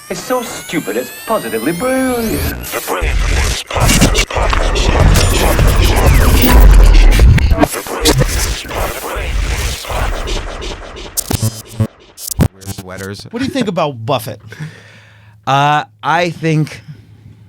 It's so stupid, it's positively brilliant. The Brilliant Boys podcast. Wear sweaters. What do you think about Buffett? I think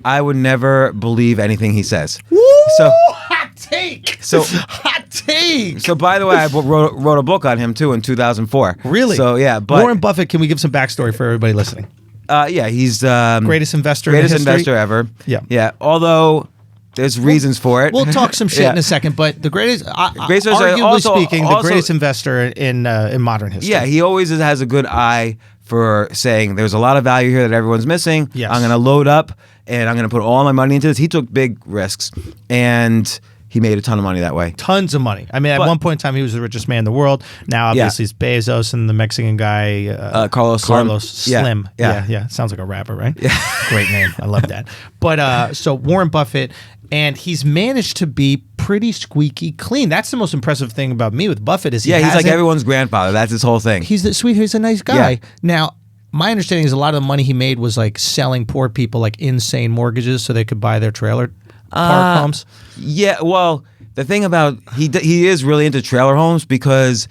I would never believe anything he says. Woo! So Hot take. So- hot take. So, by the way, I wrote a book on him too in 2004. Really? So, yeah, but Warren Buffett. Can we give some backstory for everybody listening? yeah, he's Greatest investor in greatest history? investor ever. Yeah. yeah. Although there's reasons for it. We'll talk some shit Yeah. in a second, but the greatest, Greatest investor, arguably also- speaking, the also- greatest investor in modern history. Yeah, he always has a good eye for saying there's a lot of value here that everyone's missing. Yes. I'm going to load up and I'm going to put all my money into this. He took big risks and he made a ton of money that way. Tons of money. I mean, at But- one point in time, he was the richest man in the world. Now, obviously, it's Bezos and the Mexican guy, Carlos Slim. Yeah, Slim. yeah. Yeah. Sounds like a rapper, right? Yeah. Great name. I love that. But so Warren Buffett, and he's managed to be pretty squeaky clean. That's the most impressive thing about me with Buffett is Yeah, he's like hasn't- everyone's grandfather. That's his whole thing. He's a nice guy. Yeah. Now, my understanding is a lot of the money he made was like selling poor people like insane mortgages so they could buy their trailer park homes. Yeah, well, the thing about he is really into trailer homes because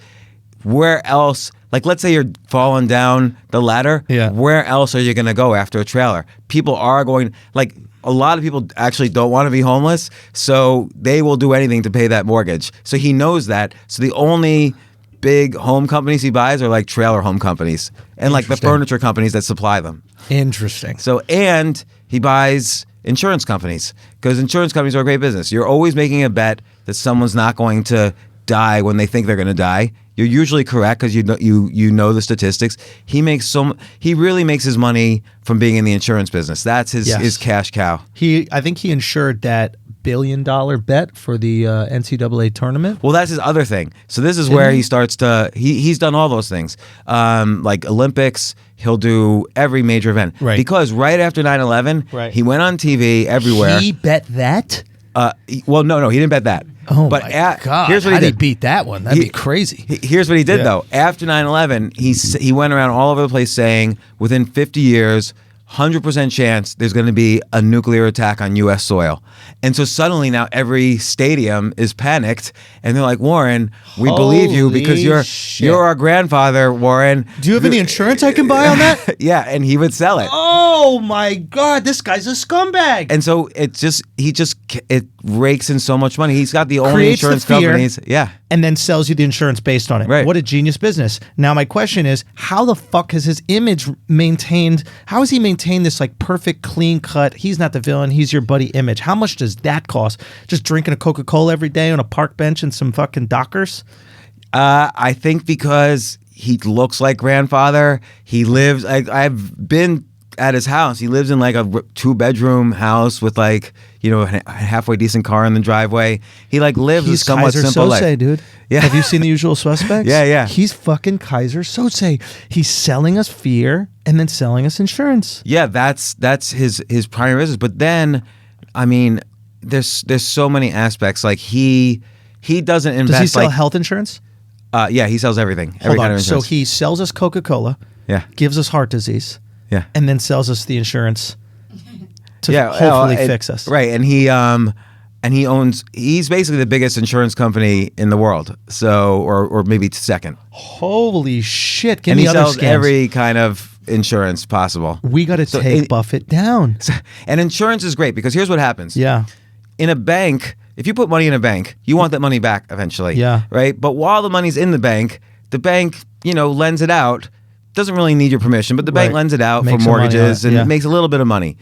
where else? Like, let's say you're falling down the ladder. Yeah. Where else are you going to go after a trailer? People are going like. A lot of people actually don't want to be homeless, so they will do anything to pay that mortgage. So he knows that. So the only big home companies he buys are like trailer home companies and like the Interesting. furniture companies that supply them. Interesting. So, and he buys insurance companies because insurance companies are a great business. You're always making a bet that someone's not going to die when they think they're going to die. You're usually correct because you know the statistics. He really makes his money from being in the insurance business. That's his cash cow. I think he insured that $1 billion bet for the NCAA tournament. Well, that's his other thing. So this is where he starts to he's done all those things. Like Olympics, he'll do every major event. Right. Because right after 9/11, Right. he went on TV everywhere. He bet that? Well, no, he didn't bet that. Oh, but my God. Here's what How'd he he did. beat that one? That'd be crazy. Here's what he did, Yeah. though. After 9/11, he went around all over the place saying, within 50 years, 100% chance there's going to be a nuclear attack on U.S. soil. And so suddenly now every stadium is panicked, and they're like, Warren, we believe you because Holy shit. you're our grandfather, Warren. Do you have any insurance I can buy on that? Yeah, and he would sell it. Oh, my God. This guy's a scumbag. And so it rakes in so much money. He's got the only Creates the insurance fear. companies. Yeah. And then sells you the insurance based on it. Right. What a genius business. Now, my question is, how the fuck has his image maintained? How has he maintained this like perfect, clean cut? He's not the villain. He's your buddy image. How much does that cost? Just drinking a Coca-Cola every day on a park bench and some fucking Dockers? I think because he looks like grandfather. He lives. I've been at his house. He lives in like a 2-bedroom house with like a halfway decent car in the driveway. He like lives a He's somewhat Kaiser simple Sose, life. dude. Yeah. Have you seen The Usual Suspects? Yeah, yeah. He's fucking Kaiser Sose. He's selling us fear and then selling us insurance. Yeah, that's his primary business. But then, I mean, there's so many aspects. Like he doesn't invest. Does he sell like, health insurance? Yeah, he sells everything. Hold Every kind on. of So insurance. he sells us Coca-Cola, Yeah. gives us heart disease, Yeah. and then sells us the insurance to Yeah, hopefully and- fix us. Right, and he's basically the biggest insurance company in the world. So, or maybe second. Holy shit. Give And me he other sells scams. every kind of insurance possible. We got to take Buffett down. And insurance is great because here's what happens. Yeah. In a bank, if you put money in a bank, you want that money back eventually. Yeah. Right? But while the money's in the bank, lends it out. Doesn't really need your permission, but the bank Right. lends it out Makes for some money on mortgages it, and yeah. makes a little bit of money.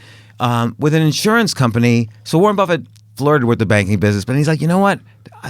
With an insurance company, so Warren Buffett flirted with the banking business, but he's like, you know what?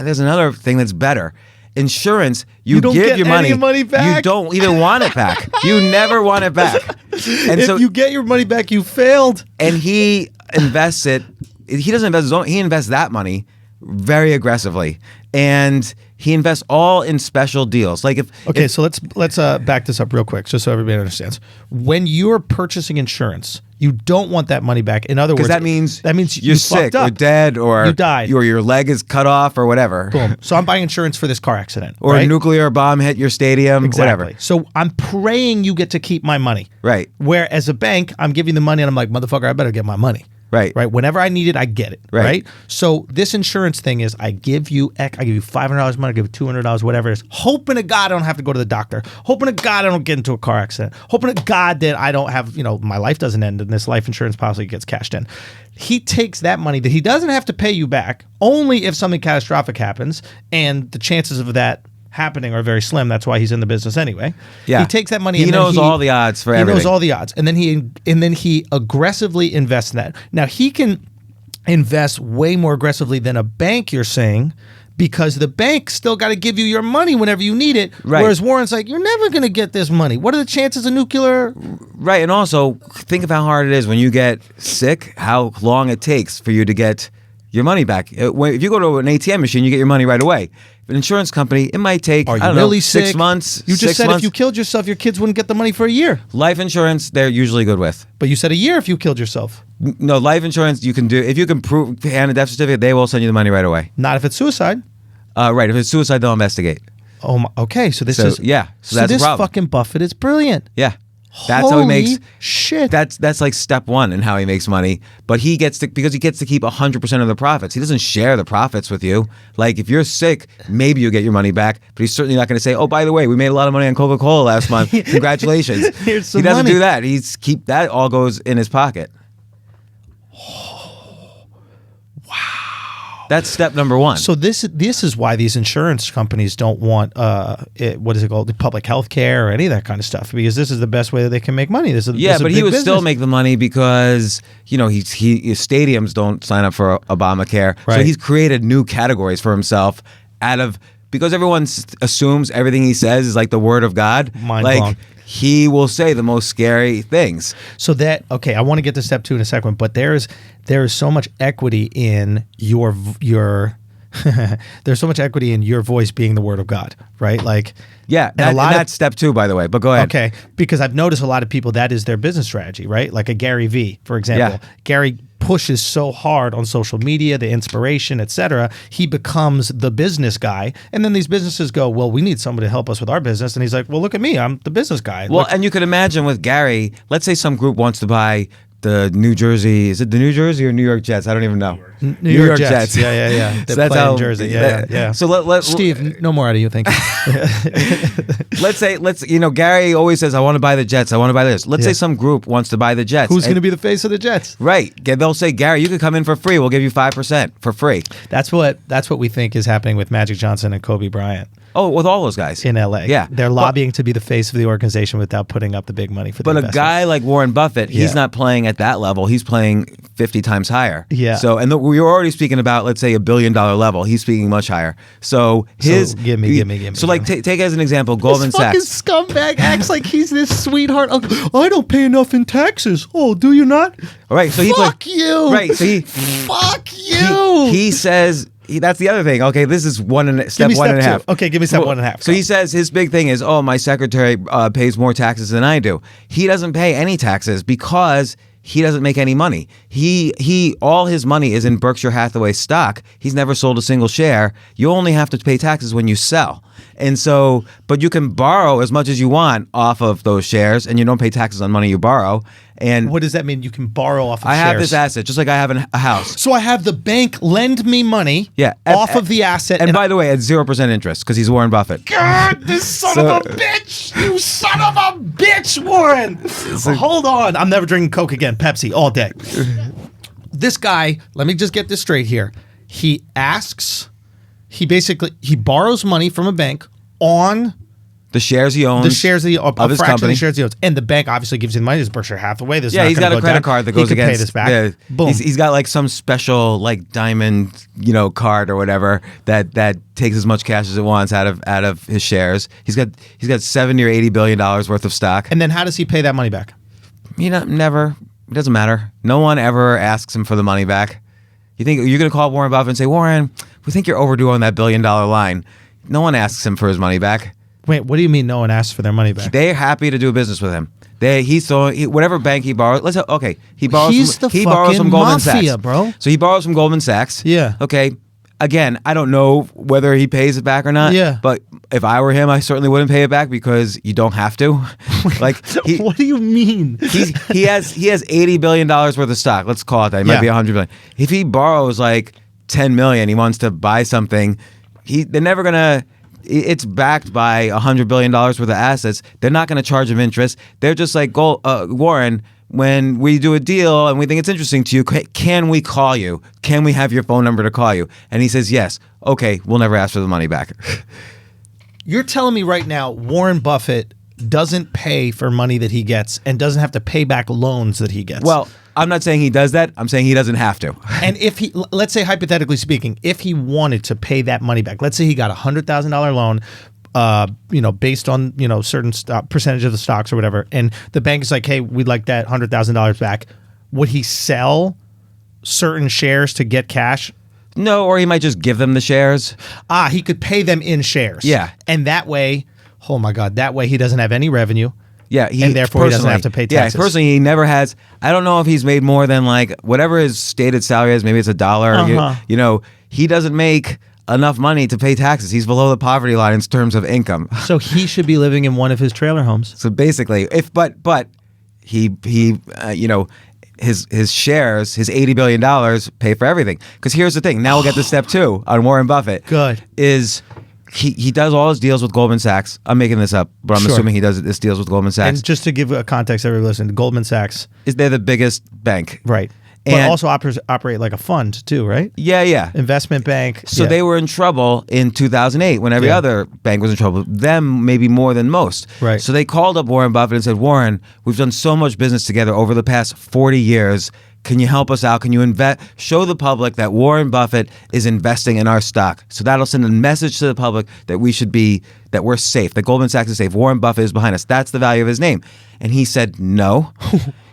There's another thing that's better. Insurance, you don't give get your any money, money back. you don't even want it back. You never want it back. And If you get your money back, you failed. and he invests it. He doesn't invest his own. He invests that money very aggressively, and he invests all in special deals. Like So let's back this up real quick, just so everybody understands. When you're purchasing insurance, you don't want that money back. In other words, that means you're you're sick fucked up. or dead or You died. or your leg is cut off or whatever. Boom. So I'm buying insurance for this car accident, Or right? a nuclear bomb hit your stadium, Exactly. whatever. So I'm praying you get to keep my money. Right. Where as a bank, I'm giving the money and I'm like, motherfucker, I better get my money. Right. Right. Whenever I need it, I get it. Right. Right. So this insurance thing is I give you $500 money, I give you $200, whatever it is, hoping to God I don't have to go to the doctor, hoping to God I don't get into a car accident, hoping to God that I don't have, my life doesn't end and this life insurance policy gets cashed in. He takes that money that he doesn't have to pay you back only if something catastrophic happens, and the chances of that happening are very slim. That's why he's in the business anyway. Yeah. He takes that money. He and then knows all the odds for everything. He knows all the odds, and then he aggressively invests in that. Now he can invest way more aggressively than a bank. You're saying. Because the bank still got to give you your money whenever you need it. Right. Whereas Warren's like, you're never going to get this money. What are the chances of nuclear? Right, and also think of how hard it is when you get sick, how long it takes for you to get your money back. If you go to an ATM machine, you get your money right away. An insurance company, it might take, Are you I don't know, really 6 sick? months. You just 6 said months. if you killed yourself, your kids wouldn't get the money for a year. Life insurance, they're usually good with. But you said a year if you killed yourself. No, life insurance, you can do, if you can hand a death certificate, they will send you the money right away. Not if it's suicide. Right, if it's suicide, they'll investigate. Oh, okay. So that's So that's a this problem. fucking Buffett is brilliant. Yeah. That's how he makes Holy shit. That's like step one in how he makes money. But he gets to keep 100% of the profits. He doesn't share the profits with you. Like if you're sick, maybe you'll get your money back. But he's certainly not going to say, "Oh, by the way, we made a lot of money on Coca-Cola last month. Congratulations." Here's some he doesn't money. do that. That all goes in his pocket. That's step number one. So this is why these insurance companies don't want what is it called, the public health care or any of that kind of stuff, because this is the best way that they can make money. This is but he would business. still make the money because his stadiums don't sign up for Obamacare, so Right. he's created new categories for himself because everyone assumes everything he says is like the word of God. Mind like blown. he will say the most scary things. So I want to get to step 2 in a second, but there is so much equity in your there's so much equity in your voice being the word of God, right? Like Yeah, and that's step 2, by the way. But go ahead. Okay, because I've noticed a lot of people that is their business strategy, right? Like a Gary Vee, for example. Yeah. Gary pushes so hard on social media, the inspiration, etc. He becomes the business guy, and then these businesses go, "Well, we need somebody to help us with our business," and he's like, "Well, look at me, I'm the business guy." Well, Look- and you could imagine with Gary, let's say some group wants to buy the New Jersey, is it the New Jersey or New York Jets? I don't even know. New York Jets. Yeah. They So that's play how in Jersey. Yeah. So let Steve, no more out of you, thank you. let's Gary always says, I want to buy the Jets. I want to buy this. Let's Yeah. say some group wants to buy the Jets. Who's going to be the face of the Jets? Right. They'll say, Gary, you could come in for free. We'll give you 5% for free. That's what we think is happening with Magic Johnson and Kobe Bryant Oh, with all those guys. in LA. Yeah. They're lobbying to be the face of the organization without putting up the big money for the But a investment. guy like Warren Buffett, he's Yeah. not playing at that level. He's playing 50 times higher. Yeah. So, and we were already speaking about, let's say, $1 billion level. He's speaking much higher. So give me. So, like, take as an example, Goldman This fucking Sachs. scumbag acts like he's this sweetheart. Oh, I don't pay enough in taxes. Oh, do you not? All right. So Fuck you. Right. So Fuck you. he says. That's the other thing. Okay, this is step Give me one step and a two. half. Okay, give me step 1.5. So he says his big thing is, my secretary pays more taxes than I do. He doesn't pay any taxes because he doesn't make any money. He all his money is in Berkshire Hathaway stock. He's never sold a single share. You only have to pay taxes when you sell. And so, but you can borrow as much as you want off of those shares, and you don't pay taxes on money you borrow. And What does that mean? You can borrow off of I shares. have this asset, just like I have a house. So I have the bank lend me money off of the asset. And by the way, at 0% interest, because he's Warren Buffett. God, this son So- of a bitch! You son of a bitch, Warren! Hold on. I'm never drinking Coke again. Pepsi all day. This guy, let me just get this straight here. He borrows money from a bank on The shares he owns. the shares that he, of a his fraction company. of the shares he owns. And the bank obviously gives you the money. This is Berkshire Hathaway. This is Yeah, not he's gonna got a go credit down. card that He goes can against. pay this back. Yeah, Boom. He's got like some special like diamond, card or whatever that takes as much cash as it wants out of his shares. He's got $70 or $80 billion worth of stock. And then how does he pay that money back? Never. It doesn't matter. No one ever asks him for the money back. You think you're going to call Warren Buffett and say, Warren, we think you're overdue on that $1 billion line. No one asks him for his money back. Wait, what do you mean no one asks for their money back? They're happy to do business with him. He's throwing whatever bank he borrows. He borrows. He's the he borrows from fucking Goldman mafia, Sachs, bro. So he borrows from Goldman Sachs. Yeah. Okay. Again, I don't know whether he pays it back or not. Yeah. But if I were him, I certainly wouldn't pay it back because you don't have to. Like, What do you mean? he has $80 billion worth of stock. Let's call it that. It might be $100 billion. If he borrows like $10 million, he wants to buy something. They're never gonna. It's backed by $100 billion worth of assets. They're not gonna charge him interest. They're just like Warren. When we do a deal and we think it's interesting to you, can we call you? Can we have your phone number to call you? And he says yes. Okay, we'll never ask for the money back. You're telling me right now Warren Buffett doesn't pay for money that he gets and doesn't have to pay back loans that he gets. Well, I'm not saying he does that. I'm saying he doesn't have to. And if he, let's say hypothetically speaking, if he wanted to pay that money back, let's say he got a $100,000 loan, based on, certain percentage of the stocks or whatever, and the bank is like, hey, we'd like that $100,000 back. Would he sell certain shares to get cash? No, or he might just give them the shares. He could pay them in shares. Yeah. And that way, oh my God, that way he doesn't have any revenue. Yeah, and therefore he doesn't have to pay taxes. Yeah, personally, he never has. I don't know if he's made more than like whatever his stated salary is. Maybe it's $1. He doesn't make enough money to pay taxes. He's below the poverty line in terms of income. So he should be living in one of his trailer homes. So basically, but he his shares, his $80 billion pay for everything. Because here's the thing. Now we'll get to step 2 on Warren Buffett. Good. Is he does all his deals with Goldman Sachs. I'm making this up, but I'm Sure. assuming he does this deals with Goldman Sachs. And just to give a context, everybody listen, Goldman Sachs. They're the biggest bank. Right. But And- also operate like a fund too, right? Yeah. Investment bank. So yeah. they were in trouble in 2008 when every Yeah. other bank was in trouble. Them maybe more than most. Right. So they called up Warren Buffett and said, Warren, we've done so much business together over the past 40 years. Can you help us out? Can you show the public that Warren Buffett is investing in our stock? So that'll send a message to the public that that we're safe, that Goldman Sachs is safe. Warren Buffett is behind us. That's the value of his name. And he said, no.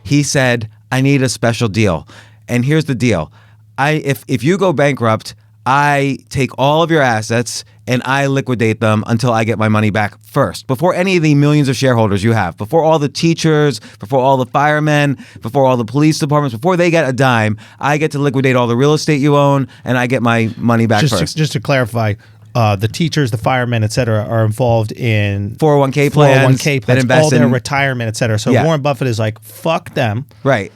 He said, I need a special deal. And here's the deal. If you go bankrupt, I take all of your assets and I liquidate them until I get my money back first, before any of the millions of shareholders you have, before all the teachers, before all the firemen, before all the police departments, before they get a dime, I get to liquidate all the real estate you own and I get my money back first. Just to clarify, the teachers, the firemen, et cetera, are involved in 401k plans, 401k that plans, invest all their in- retirement, et cetera. So Yeah. Warren Buffett is like, fuck them. Right.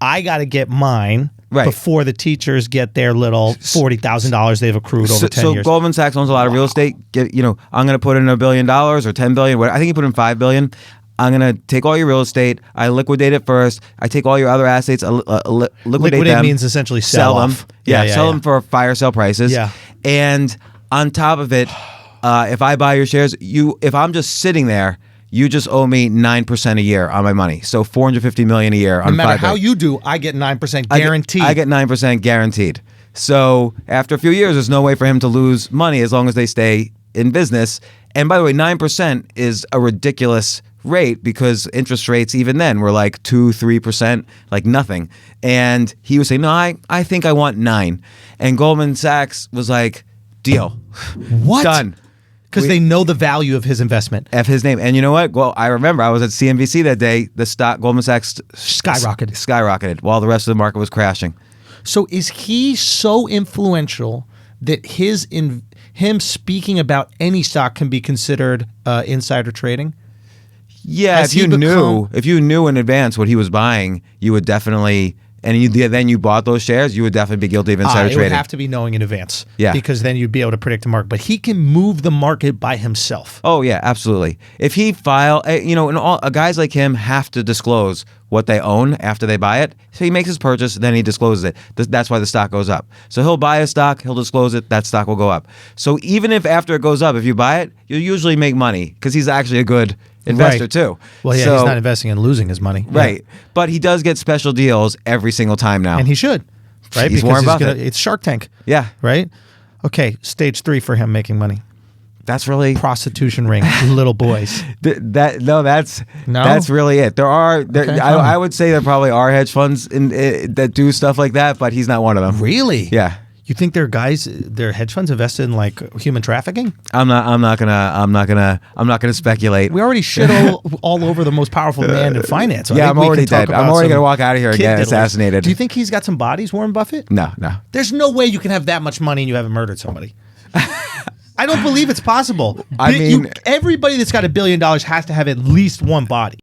I got to get mine Right. before the teachers get their little $40,000 they've accrued over 10 so years. Goldman Sachs owns a lot of real estate. I'm going to put in $1 billion or $10 billion. I think he put in $5 billion. I'm going to take all your real estate. I liquidate it first. I take all your other assets, liquidate them. Means essentially sell them. off. Yeah, sell them for fire sale prices. Yeah. And on top of it, if I buy your shares, if I'm just sitting there, you just owe me 9% a year on my money. So $450 million a year on No matter $5 how billion. you do, I get 9% guaranteed. I get 9% guaranteed. So after a few years, there's no way for him to lose money as long as they stay in business. And by the way, 9% is a ridiculous rate because interest rates even then were like 2-3%, like nothing. And he was saying, no, I think I want 9. And Goldman Sachs was like, deal. What? Done. Because they know the value of his investment. F his name. And you know what? Well, I remember I was at CNBC that day. The stock, Goldman Sachs skyrocketed while the rest of the market was crashing. So is he so influential that him speaking about any stock can be considered insider trading? Yeah, Has if he you knew in advance what he was buying, you would definitely, and then you bought those shares, you would definitely be guilty of insider it trading. would have to be knowing in advance. Yeah. Because then you'd be able to predict the market. But he can move the market by himself. Oh yeah, absolutely. If he guys like him have to disclose what they own after they buy it. So he makes his purchase, then he discloses it. That's why the stock goes up. So he'll buy a stock, he'll disclose it, that stock will go up. So even if after it goes up, if you buy it, you'll usually make money because he's actually a good investor Right. too. Well, yeah, So- he's not investing in losing his money. Right. But he does get special deals every single time now. And he should. Right? He's Warren Buffett. It's Shark Tank. Yeah. Right? Okay, stage 3 for him making money. That's really Prostitution ring, little boys. that's No? really it. Okay, tell me. I would say there probably are hedge funds that do stuff like that, but he's not one of them. Really? Yeah. You think their guys, their hedge funds invested in like human trafficking? I'm not gonna speculate. We already shit all over the most powerful man in finance. So I Yeah, think I'm we already can talk dead. I'm about already some gonna walk out of here and kid get diddlers. assassinated. Do you think he's got some bodies, Warren Buffett? No. There's no way you can have that much money and you haven't murdered somebody. I don't believe it's possible. I mean- everybody that's got $1 billion has to have at least one body.